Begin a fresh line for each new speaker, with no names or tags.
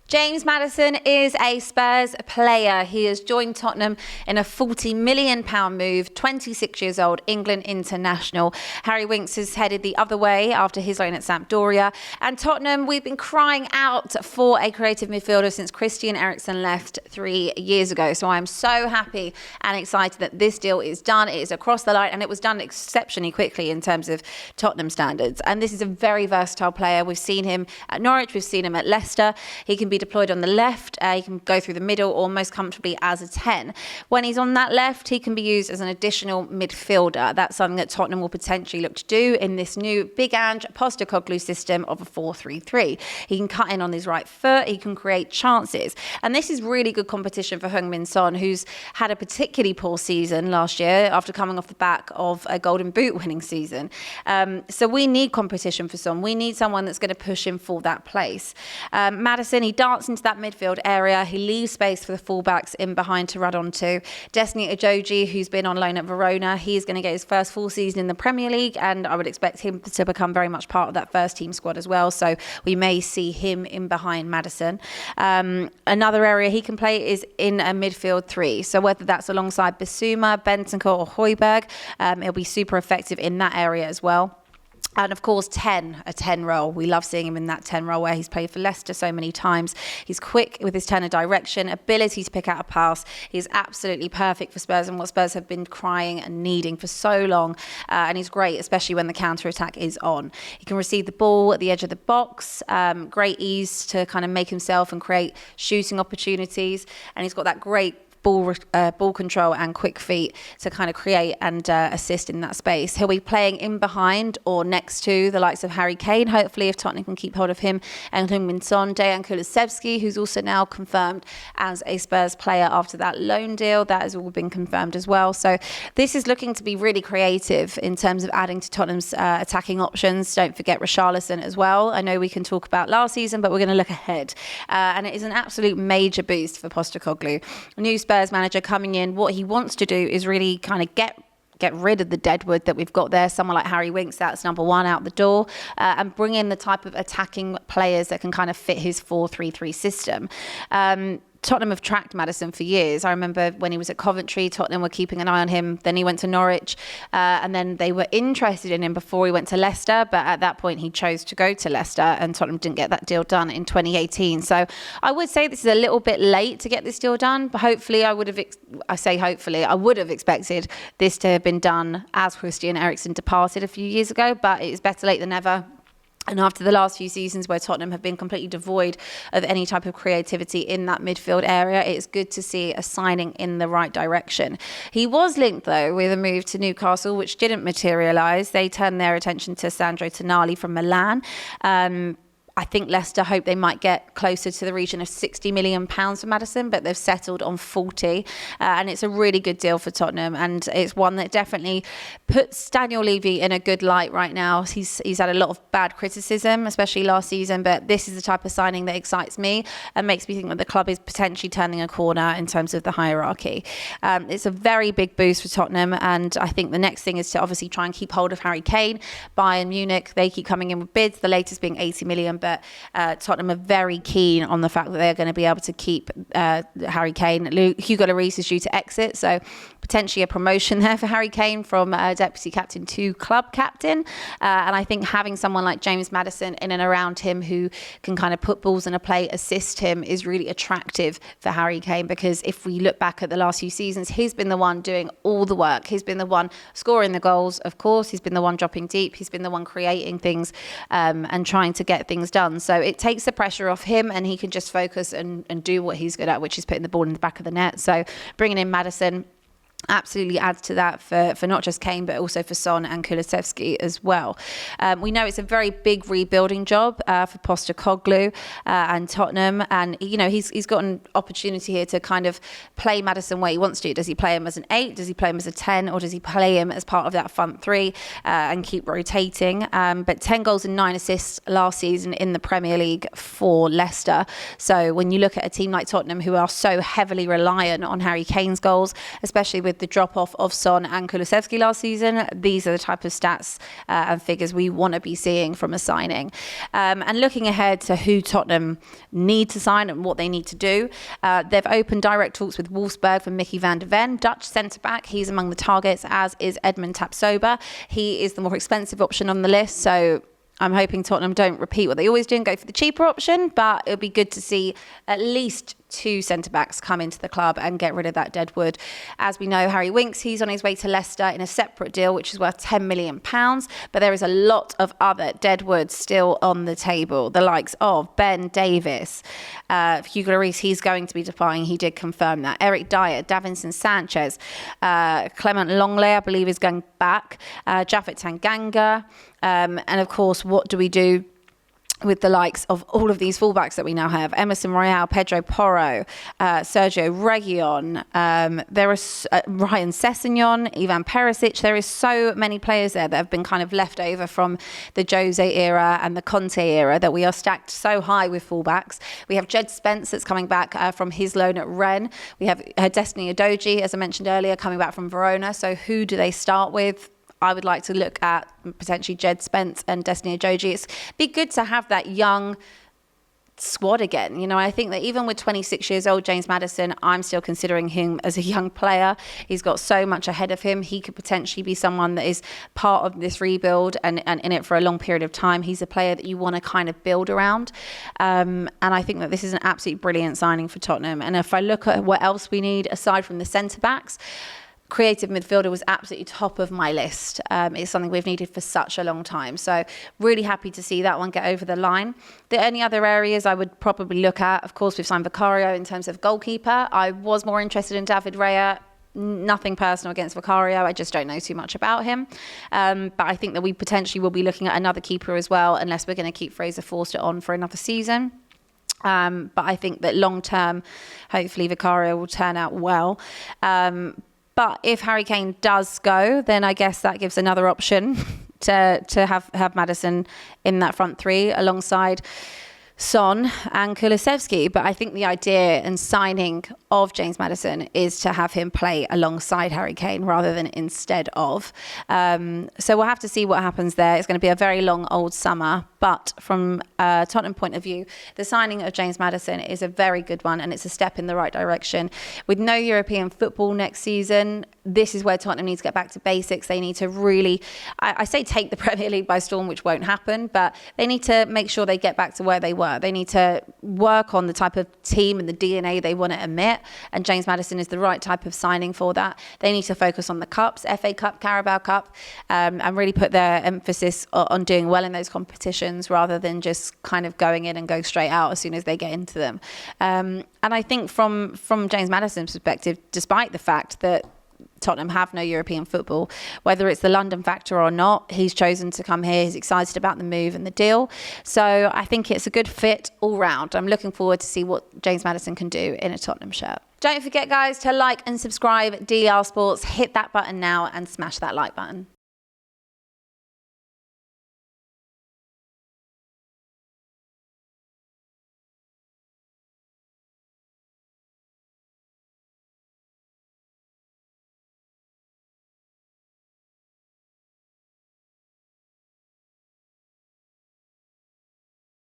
James Maddison is a Spurs player. He has joined Tottenham in a £40 million move, 26 years old, England international. Harry Winks has headed the other way after his loan at Sampdoria. And Tottenham, we've been crying out for a creative midfielder since Christian Eriksen left 3 years ago. So I'm so happy and excited that this deal is done. It is across the line and it was done exceptionally quickly in terms of Tottenham standards. And this is a very versatile player. We've seen him at Norwich, we've seen him at Leicester. He can be deployed on the left, he can go through the middle or most comfortably as a 10. When he's on that left, he can be used as an additional midfielder. That's something that Tottenham will potentially look to do in this new Big Ange Postecoglou system of a 4-3-3. He can cut in on his right foot, he can create chances. And this is really good competition for Heung-min Son, who's had a particularly poor season last year after coming off the back of a Golden Boot winning season. So we need competition for Son. We need someone that's going to push him for that place. Maddison, he darts into that midfield area. He leaves space for the fullbacks in behind to run onto. Destiny Ajoji, who's been on loan at Verona, he's going to get his first full season in the Premier League, and I would expect him to become very much part of that first team squad as well. So we may see him in behind Maddison. Another area he can play is in a midfield 3. So whether that's alongside Bissouma, Bentancur or Højbjerg, he'll be super effective in that area as well. And of course, a 10 role. We love seeing him in that 10 role where he's played for Leicester so many times. He's quick with his turn of direction, ability to pick out a pass. He's absolutely perfect for Spurs and what Spurs have been crying and needing for so long. And he's great, especially when the counter-attack is on. He can receive the ball at the edge of the box, great ease to kind of make himself and create shooting opportunities. And he's got that great ball control and quick feet to kind of create and assist in that space. He'll be playing in behind or next to the likes of Harry Kane, hopefully, if Tottenham can keep hold of him, and Heung-min Son, Dejan Kulusevski, who's also now confirmed as a Spurs player after that loan deal. That has all been confirmed as well. So this is looking to be really creative in terms of adding to Tottenham's attacking options. Don't forget Richarlison as well. I know we can talk about last season, but we're going to look ahead. And it is an absolute major boost for Postecoglou. New Spurs manager coming in, what he wants to do is really kind of get rid of the deadwood that we've got there. Someone like Harry Winks, that's number one out the door, and bring in the type of attacking players that can kind of fit his 4-3-3 system. Tottenham have tracked Maddison for years. I remember when he was at Coventry, Tottenham were keeping an eye on him. Then he went to Norwich, and then they were interested in him before he went to Leicester. But at that point, he chose to go to Leicester, and Tottenham didn't get that deal done in 2018. So I would say this is a little bit late to get this deal done. But hopefully, I would have expected this to have been done as Christian Eriksen departed a few years ago. But it's better late than never. And after the last few seasons where Tottenham have been completely devoid of any type of creativity in that midfield area, it's good to see a signing in the right direction. He was linked, though, with a move to Newcastle, which didn't materialise. They turned their attention to Sandro Tonali from Milan. I think Leicester hope they might get closer to the region of £60 million for Maddison, but they've settled on 40. And it's a really good deal for Tottenham. And it's one that definitely puts Daniel Levy in a good light right now. He's had a lot of bad criticism, especially last season. But this is the type of signing that excites me and makes me think that the club is potentially turning a corner in terms of the hierarchy. It's a very big boost for Tottenham. And I think the next thing is to obviously try and keep hold of Harry Kane. Bayern Munich, they keep coming in with bids, the latest being 80 million. But Tottenham are very keen on the fact that they're going to be able to keep Harry Kane. Hugo Lloris is due to exit, so potentially a promotion there for Harry Kane from deputy captain to club captain. And I think having someone like James Maddison in and around him who can kind of put balls in a play, assist him, is really attractive for Harry Kane, because if we look back at the last few seasons, he's been the one doing all the work. He's been the one scoring the goals, of course. He's been the one dropping deep. He's been the one creating things and trying to get things done. So it takes the pressure off him and he can just focus and do what he's good at, which is putting the ball in the back of the net. So bringing in Maddison absolutely adds to that for not just Kane, but also for Son and Kulusevski as well. We know it's a very big rebuilding job for Postecoglou and Tottenham. And, you know, he's got an opportunity here to kind of play Maddison where he wants to. Does he play him as an 8? Does he play him as a 10? Or does he play him as part of that front 3 and keep rotating? But 10 goals and 9 assists last season in the Premier League for Leicester. So when you look at a team like Tottenham, who are so heavily reliant on Harry Kane's goals, especially with with the drop-off of Son and Kulusevski last season, these are the type of stats and figures we want to be seeing from a signing. And looking ahead to who Tottenham need to sign and what they need to do, they've opened direct talks with Wolfsburg for Mickey van der Ven, Dutch centre-back. He's among the targets, as is Edmund Tapsoba. He is the more expensive option on the list, so I'm hoping Tottenham don't repeat what they always do and go for the cheaper option, but it'll be good to see at least 2 centre-backs come into the club and get rid of that deadwood. As we know, Harry Winks, he's on his way to Leicester in a separate deal, which is worth £10 million, but there is a lot of other deadwoods still on the table, the likes of Ben Davis, Hugo Lloris, he's going to be departing, he did confirm that, Eric Dyer, Davinson Sanchez, Clement Longley, I believe, is going back, Japhet Tanganga, and of course, what do we do with the likes of all of these fullbacks that we now have? Emerson Royale, Pedro Porro, Sergio Reguilon, there is Ryan Sessegnon, Ivan Perisic. There is so many players there that have been kind of left over from the Jose era and the Conte era that we are stacked so high with fullbacks. We have Jed Spence that's coming back from his loan at Rennes. We have Destiny Udogie, as I mentioned earlier, coming back from Verona. So who do they start with? I would like to look at potentially Jed Spence and Destiny Udogie. It's be good to have that young squad again. You know, I think that even with 26 years old, James Maddison, I'm still considering him as a young player. He's got so much ahead of him. He could potentially be someone that is part of this rebuild and in it for a long period of time. He's a player that you want to kind of build around. And I think that this is an absolutely brilliant signing for Tottenham. And if I look at what else we need aside from the centre-backs, creative midfielder was absolutely top of my list. It's something we've needed for such a long time. So really happy to see that one get over the line. The only other areas I would probably look at, of course, we've signed Vicario in terms of goalkeeper. I was more interested in David Raya. Nothing personal against Vicario. I just don't know too much about him. But I think that we potentially will be looking at another keeper as well, unless we're going to keep Fraser Forster on for another season. But I think that long term, hopefully Vicario will turn out well. But if Harry Kane does go, then I guess that gives another option to have Maddison in that front three alongside Son and Kulusevski. But I think the idea and signing of James Maddison is to have him play alongside Harry Kane rather than instead of. So we'll have to see what happens there. It's going to be a very long old summer. But from a Tottenham point of view, the signing of James Maddison is a very good one and it's a step in the right direction. With no European football next season, this is where Tottenham needs to get back to basics. They need to really, I say take the Premier League by storm, which won't happen, but they need to make sure they get back to where they were. They need to work on the type of team and the DNA they want to emit, and James Maddison is the right type of signing for that. They need to focus on the cups, FA Cup, Carabao Cup, and really put their emphasis on doing well in those competitions rather than just kind of going in and going straight out as soon as they get into them. And I think from James Maddison's perspective, despite the fact that Tottenham have no European football, whether it's the London factor or not, he's chosen to come here. He's excited about the move and the deal. So I think it's a good fit all round. I'm looking forward to see what James Maddison can do in a Tottenham shirt. Don't forget, guys, to like and subscribe DR Sports. Hit that button now and smash that like button.